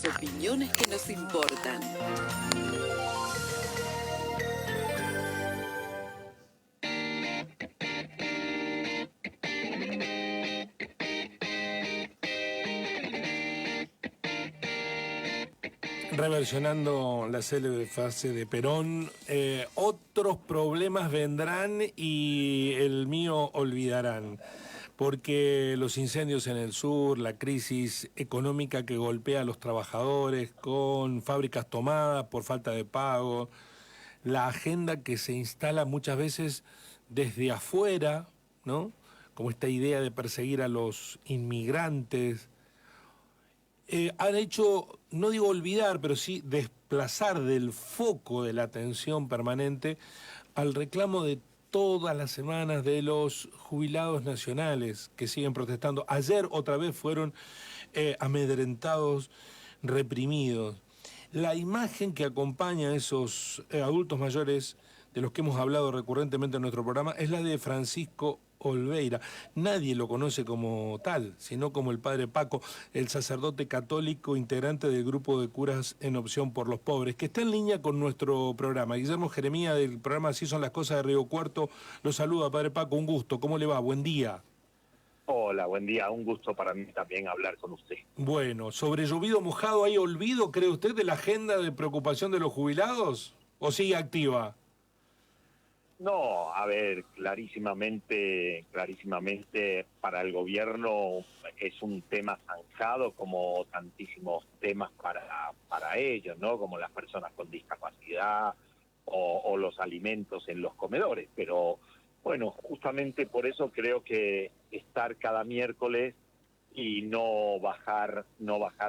Opiniones que nos importan. Reversionando la célebre frase de Perón, otros problemas vendrán y el mío olvidarán, porque los incendios en el sur, la crisis económica que golpea a los trabajadores con fábricas tomadas por falta de pago, la agenda que se instala muchas veces desde afuera, ¿no? Como esta idea de perseguir a los inmigrantes, han hecho, no digo olvidar, pero sí desplazar del foco de la atención permanente al reclamo de todas las semanas de los jubilados nacionales que siguen protestando. Ayer otra vez fueron amedrentados, reprimidos. La imagen que acompaña a esos adultos mayores de los que hemos hablado recurrentemente en nuestro programa es la de Francisco Olveira. Nadie lo conoce como tal, sino como el padre Paco, el sacerdote católico integrante del grupo de curas en Opción por los Pobres, que está en línea con nuestro programa. Guillermo Jeremía del programa Así son las cosas de Río Cuarto lo saluda, padre Paco, un gusto. ¿Cómo le va? Buen día. Hola, buen día. Un gusto para mí también hablar con usted. Bueno, sobre llovido mojado, ¿hay olvido, cree usted, de la agenda de preocupación de los jubilados? ¿O sigue activa? No, a ver, clarísimamente para el gobierno es un tema zanjado como tantísimos temas para ellos, ¿no? Como las personas con discapacidad o los alimentos en los comedores. Pero bueno, justamente por eso creo que estar cada miércoles y no bajar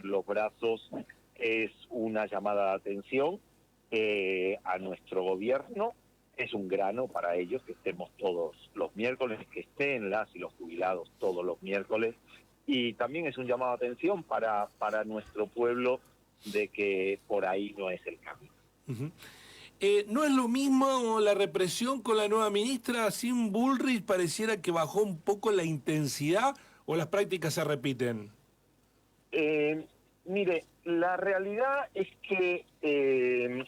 los brazos es una llamada de atención a nuestro gobierno. Es un grano para ellos que estemos todos los miércoles, que estén las y los jubilados todos los miércoles, y también es un llamado de atención para nuestro pueblo de que por ahí no es el camino. Uh-huh. ¿No es lo mismo la represión con la nueva ministra? Sin Bullrich pareciera que bajó un poco la intensidad o las prácticas se repiten. Mire, la realidad es que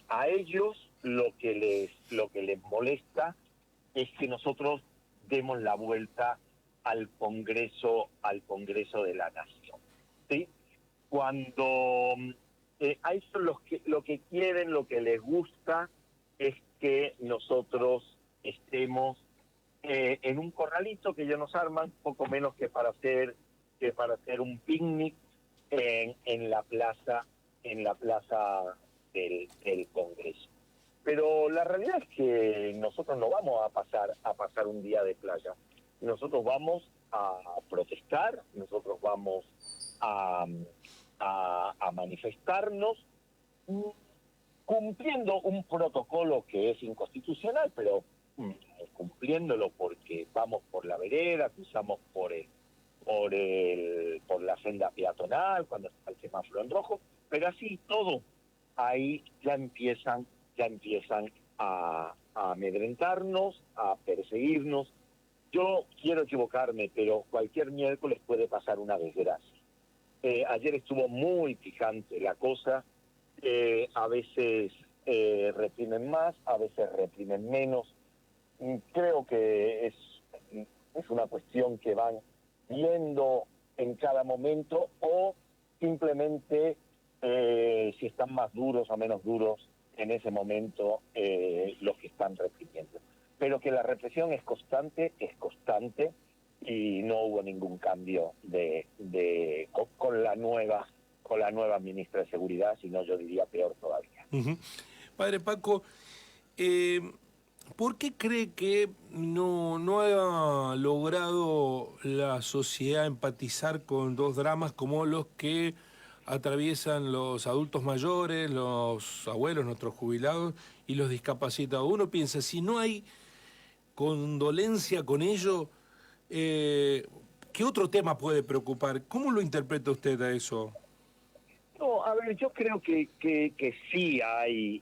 a ellos lo que les molesta es que nosotros demos la vuelta al Congreso de la Nación, ¿sí? Cuando a eso lo que quieren, lo que les gusta es que nosotros estemos en un corralito que ellos nos arman, poco menos que para hacer un picnic en la plaza del Congreso. Pero la realidad es que nosotros no vamos a pasar un día de playa. Nosotros vamos a protestar, nosotros vamos a manifestarnos, cumpliendo un protocolo que es inconstitucional, pero cumpliéndolo porque vamos por la vereda, cruzamos por la senda peatonal, cuando está el semáforo en rojo, pero así todo, ahí ya empiezan a amedrentarnos, a perseguirnos. Yo quiero equivocarme, pero cualquier miércoles puede pasar una desgracia. Ayer estuvo muy picante la cosa, a veces reprimen más, a veces reprimen menos. Creo que es una cuestión que van viendo en cada momento o simplemente si están más duros o menos duros en ese momento los que están reprimiendo. Pero que la represión es constante y no hubo ningún cambio con la nueva ministra de Seguridad, sino yo diría peor todavía. Uh-huh. Padre Paco, ¿por qué cree que no ha logrado la sociedad empatizar con dos dramas como los que atraviesan los adultos mayores, los abuelos, nuestros jubilados y los discapacitados? Uno piensa, si no hay condolencia con ello, ¿qué otro tema puede preocupar? ¿Cómo lo interpreta usted a eso? No, a ver, yo creo que sí hay,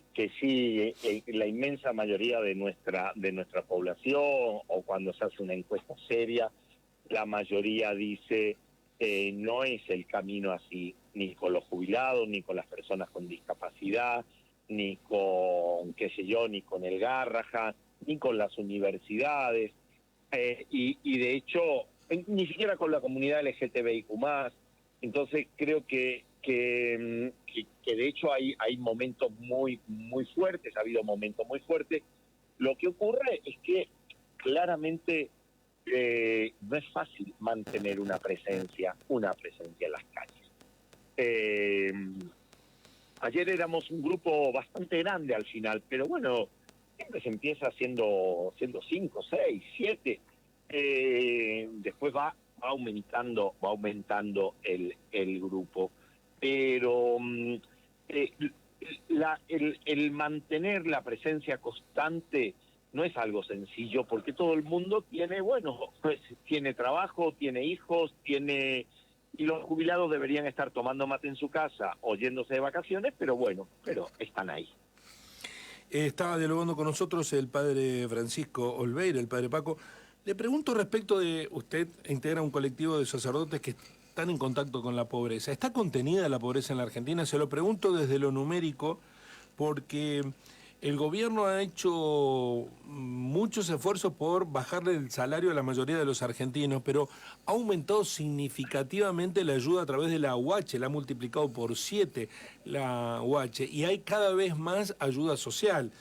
la inmensa mayoría de nuestra población, o cuando se hace una encuesta seria, la mayoría dice no es el camino así, ni con los jubilados, ni con las personas con discapacidad, ni con, qué sé yo, ni con el Garrahan, ni con las universidades, y de hecho, ni siquiera con la comunidad LGTBIQ+. Entonces creo que de hecho hay momentos muy fuertes, ha habido momentos muy fuertes. Lo que ocurre es que claramente no es fácil mantener una presencia en las calles. Ayer éramos un grupo bastante grande al final, pero bueno, siempre se empieza siendo 5, 6, 7, después va aumentando el grupo, pero el mantener la presencia constante no es algo sencillo, porque todo el mundo tiene, pues tiene trabajo, tiene hijos, y los jubilados deberían estar tomando mate en su casa o yéndose de vacaciones, pero están ahí. Estaba dialogando con nosotros el padre Francisco Olveira, el padre Paco. Le pregunto respecto de, usted integra un colectivo de sacerdotes que están en contacto con la pobreza. ¿Está contenida la pobreza en la Argentina? Se lo pregunto desde lo numérico, porque el gobierno ha hecho muchos esfuerzos por bajarle el salario a la mayoría de los argentinos, pero ha aumentado significativamente la ayuda a través de la UH, la ha multiplicado por 7 la UH, y hay cada vez más ayuda social.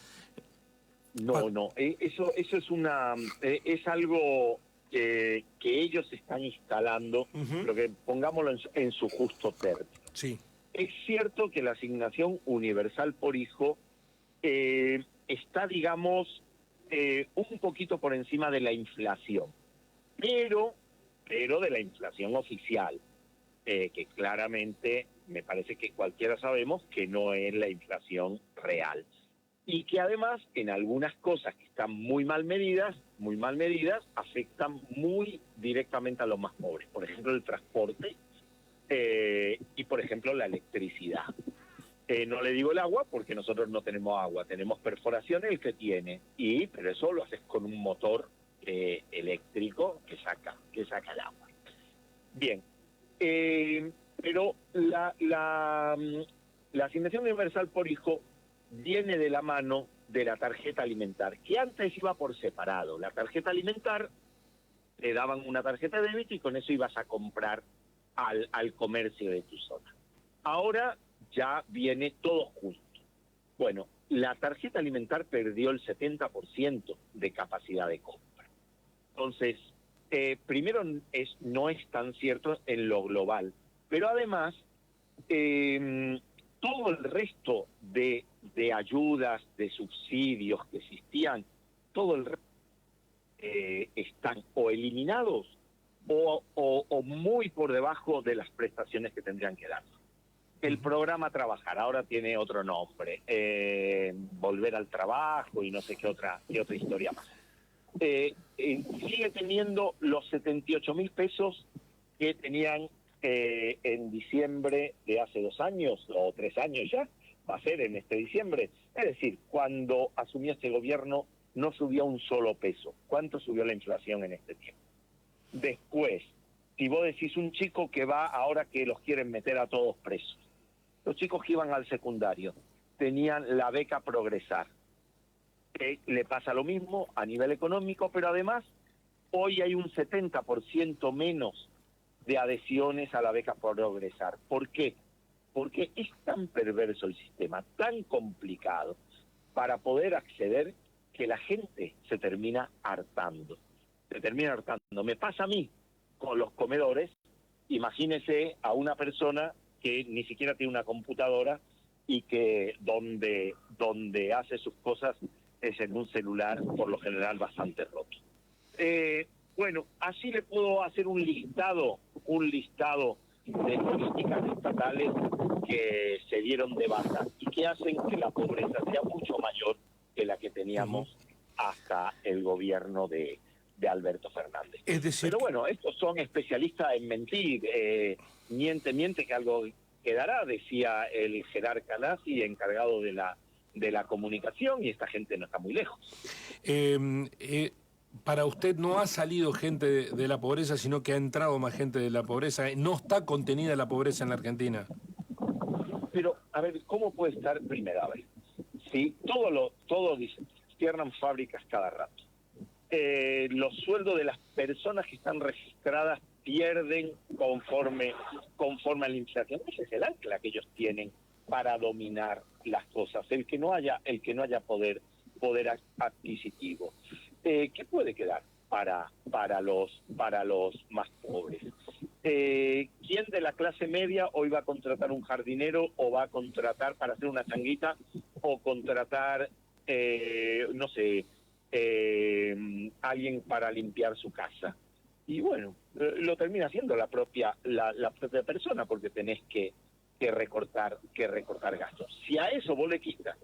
No, eso es algo que ellos están instalando, pero que pongámoslo en su justo término. Sí. Es cierto que la asignación universal por hijo está, digamos, un poquito por encima de la inflación, pero de la inflación oficial, que claramente me parece que cualquiera sabemos que no es la inflación real. Y que además en algunas cosas que están muy mal medidas, afectan muy directamente a los más pobres. Por ejemplo, el transporte y, por ejemplo, la electricidad. No le digo el agua porque nosotros no tenemos agua, tenemos perforaciones el que tiene, pero eso lo haces con un motor eléctrico que saca el agua. Bien, pero la asignación universal por hijo viene de la mano de la tarjeta alimentar, que antes iba por separado. La tarjeta alimentar, te daban una tarjeta de débito y con eso ibas a comprar al comercio de tu zona. Ahora ya viene todo junto. Bueno, la tarjeta alimentar perdió el 70% de capacidad de compra. Entonces, primero no es tan cierto en lo global, pero además todo el resto de ayudas, de subsidios que existían, todo el resto están o eliminados o muy por debajo de las prestaciones que tendrían que dar. El programa Trabajar ahora tiene otro nombre, Volver al Trabajo y no sé qué otra historia más. Sigue teniendo los 78.000 pesos que tenían en diciembre de hace 2 años o 3 años ya, va a ser en este diciembre. Es decir, cuando asumió este gobierno no subió un solo peso. ¿Cuánto subió la inflación en este tiempo? Después, si vos decís un chico que va ahora que los quieren meter a todos presos, los chicos que iban al secundario tenían la beca Progresar. Le pasa lo mismo a nivel económico, pero además hoy hay un 70% menos de adhesiones a la beca Progresar. ¿Por qué? Porque es tan perverso el sistema, tan complicado para poder acceder, que la gente se termina hartando. Me pasa a mí con los comedores. Imagínese a una persona que ni siquiera tiene una computadora y que donde hace sus cosas es en un celular, por lo general bastante roto. Bueno, así le puedo hacer un listado de políticas estatales que se dieron de baja y que hacen que la pobreza sea mucho mayor que la que teníamos hasta el gobierno de Alberto Fernández. Es decir, pero bueno, estos son especialistas en mentir. Miente que algo quedará, decía el jerarca nazi encargado de la comunicación, y esta gente no está muy lejos. para usted no ha salido gente de la pobreza, sino que ha entrado más gente de la pobreza. No está contenida la pobreza en la Argentina. Pero, a ver, ¿cómo puede estar? Primero, a ver, si todo dicen, cierran fábricas cada rato. Los sueldos de las personas que están registradas pierden conforme a la inflación. Ese es el ancla que ellos tienen para dominar las cosas, el que no haya poder adquisitivo. ¿Qué puede quedar para los más pobres? ¿Quién de la clase media hoy va a contratar un jardinero o va a contratar para hacer una changuita o contratar, no sé, alguien para limpiar su casa? Y bueno, lo termina haciendo la propia persona, porque tenés que recortar gastos. Si a eso vos le quitas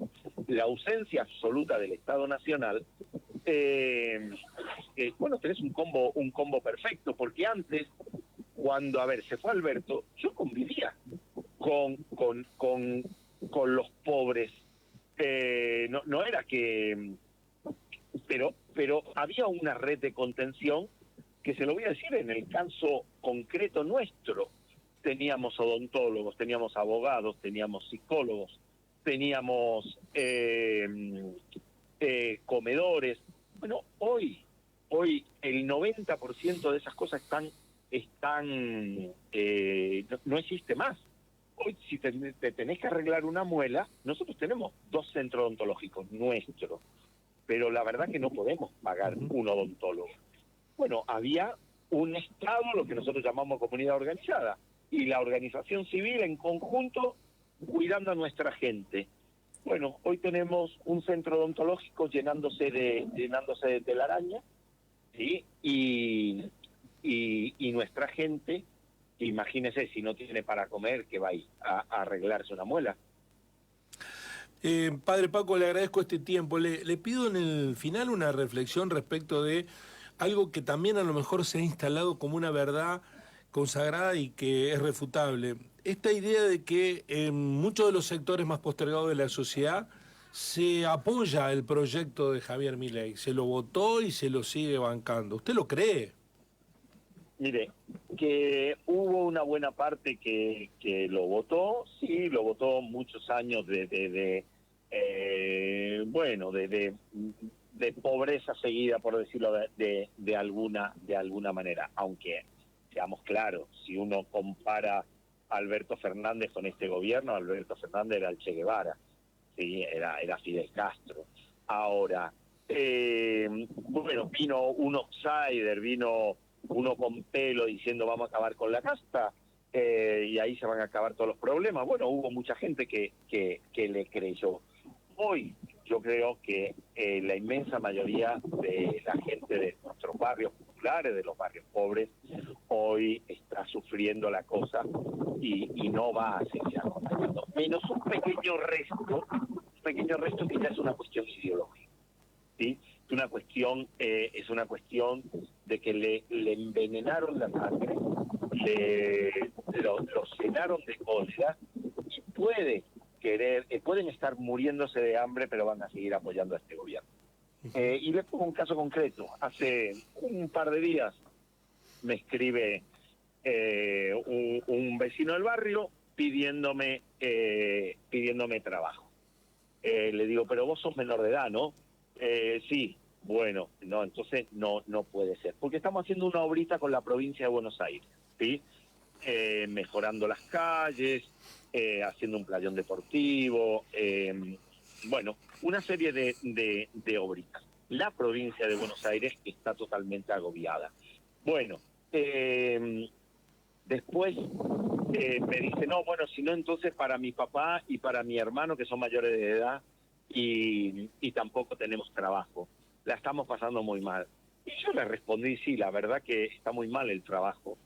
la ausencia absoluta del Estado Nacional, bueno, tenés un combo perfecto, porque antes, cuando, a ver, se fue Alberto, yo convivía con los pobres. No era que... Pero había una red de contención que, se lo voy a decir, en el caso concreto nuestro, teníamos odontólogos, teníamos abogados, teníamos psicólogos, teníamos comedores. Bueno, hoy el 90% de esas cosas no existe más. Hoy, si te tenés que arreglar una muela, nosotros tenemos 2 centros odontológicos nuestros, pero la verdad que no podemos pagar un odontólogo. Bueno, había un Estado, lo que nosotros llamamos comunidad organizada, y la organización civil en conjunto cuidando a nuestra gente. Bueno, hoy tenemos un centro odontológico llenándose de telaraña, ¿sí? Y nuestra gente, imagínese, si no tiene para comer, que va a arreglarse una muela. Padre Paco, le agradezco este tiempo. Le pido en el final una reflexión respecto de algo que también a lo mejor se ha instalado como una verdad consagrada y que es refutable. Esta idea de que en muchos de los sectores más postergados de la sociedad se apoya el proyecto de Javier Milei, se lo votó y se lo sigue bancando. ¿Usted lo cree? Mire, que hubo una buena parte que lo votó, sí, lo votó muchos años de pobreza seguida, por decirlo de alguna manera. Aunque, seamos claros, si uno compara a Alberto Fernández con este gobierno, Alberto Fernández era el Che Guevara, sí, era Fidel Castro. Ahora, vino un outsider, vino uno con pelo diciendo vamos a acabar con la casta, y ahí se van a acabar todos los problemas. Bueno, hubo mucha gente que le creyó. Hoy yo creo que la inmensa mayoría de la gente de nuestros barrios populares, de los barrios pobres, hoy está sufriendo la cosa y no va a seguir acompañando. Menos un pequeño resto que ya es una cuestión ideológica, ¿sí? Es una cuestión de que le envenenaron la sangre, lo llenaron de cólera, y pueden estar muriéndose de hambre, pero van a seguir apoyando a este gobierno. Y les pongo un caso concreto. Hace un par de días me escribe un vecino del barrio pidiéndome trabajo. Le digo, pero vos sos menor de edad, ¿no? Sí. Bueno, no, entonces no puede ser, porque estamos haciendo una obrita con la provincia de Buenos Aires, ¿sí? Mejorando las calles, haciendo un playón deportivo, una serie de obritas. La provincia de Buenos Aires está totalmente agobiada. Bueno, después me dice, no, bueno, si no, entonces para mi papá y para mi hermano, que son mayores de edad, y tampoco tenemos trabajo. La estamos pasando muy mal. Y yo le respondí, sí, la verdad que está muy mal el trabajo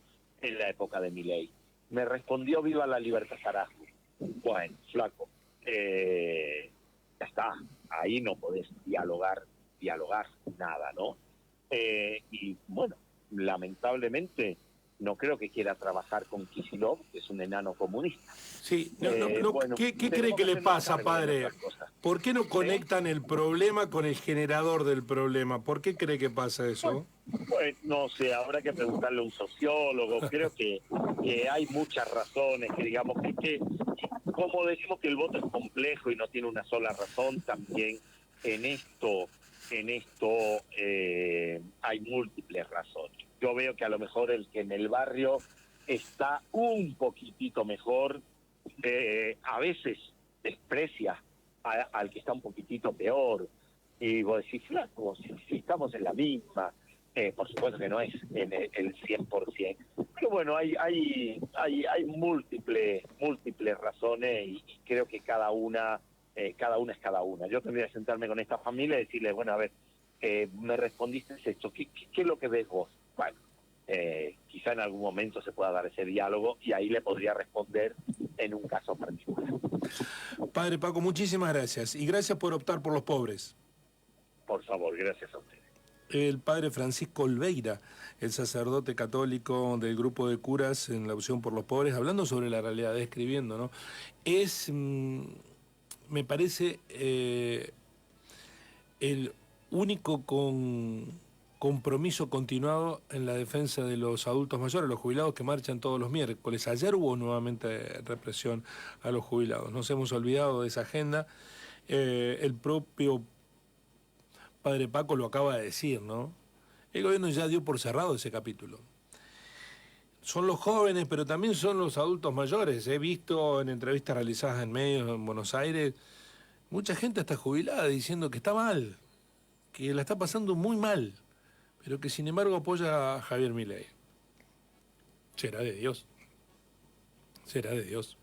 en la época de Milei. Me respondió, viva la libertad, carajo. Bueno, flaco, ya está, ahí no podés dialogar nada, ¿no? Y bueno, lamentablemente no creo que quiera trabajar con Kicillof, que es un enano comunista. Sí, ¿qué cree que le pasa, padre? ¿Por qué no conectan el problema con el generador del problema? ¿Por qué cree que pasa eso? Pues no sé, habrá que preguntarle a un sociólogo. Creo que hay muchas razones, que digamos que como decimos que el voto es complejo y no tiene una sola razón, también en esto hay múltiples razones. Yo veo que a lo mejor el que en el barrio está un poquitito mejor, a veces desprecia al que está un poquitito peor. Y vos decís, flaco, si estamos en la misma. Por supuesto que no es en el 100%. Pero bueno, hay múltiples razones y creo que cada una es cada una. Yo tendría que sentarme con esta familia y decirle, bueno, a ver, me respondiste esto, ¿qué es lo que ves vos? Bueno, quizá en algún momento se pueda dar ese diálogo y ahí le podría responder en un caso particular. Padre Paco, muchísimas gracias. Y gracias por optar por los pobres. Por favor, gracias a ustedes. El padre Francisco Olveira, el sacerdote católico del grupo de curas en la opción por los pobres, hablando sobre la realidad, describiendo, ¿no? Es, me parece, el único compromiso continuado en la defensa de los adultos mayores, los jubilados que marchan todos los miércoles. Ayer hubo nuevamente represión a los jubilados. Nos hemos olvidado de esa agenda. El propio Padre Paco lo acaba de decir, ¿no? El gobierno ya dio por cerrado ese capítulo. Son los jóvenes, pero también son los adultos mayores. He visto en entrevistas realizadas en medios en Buenos Aires, mucha gente está jubilada diciendo que está mal, que la está pasando muy mal, pero que sin embargo apoya a Javier Milei. Será de Dios. Será de Dios.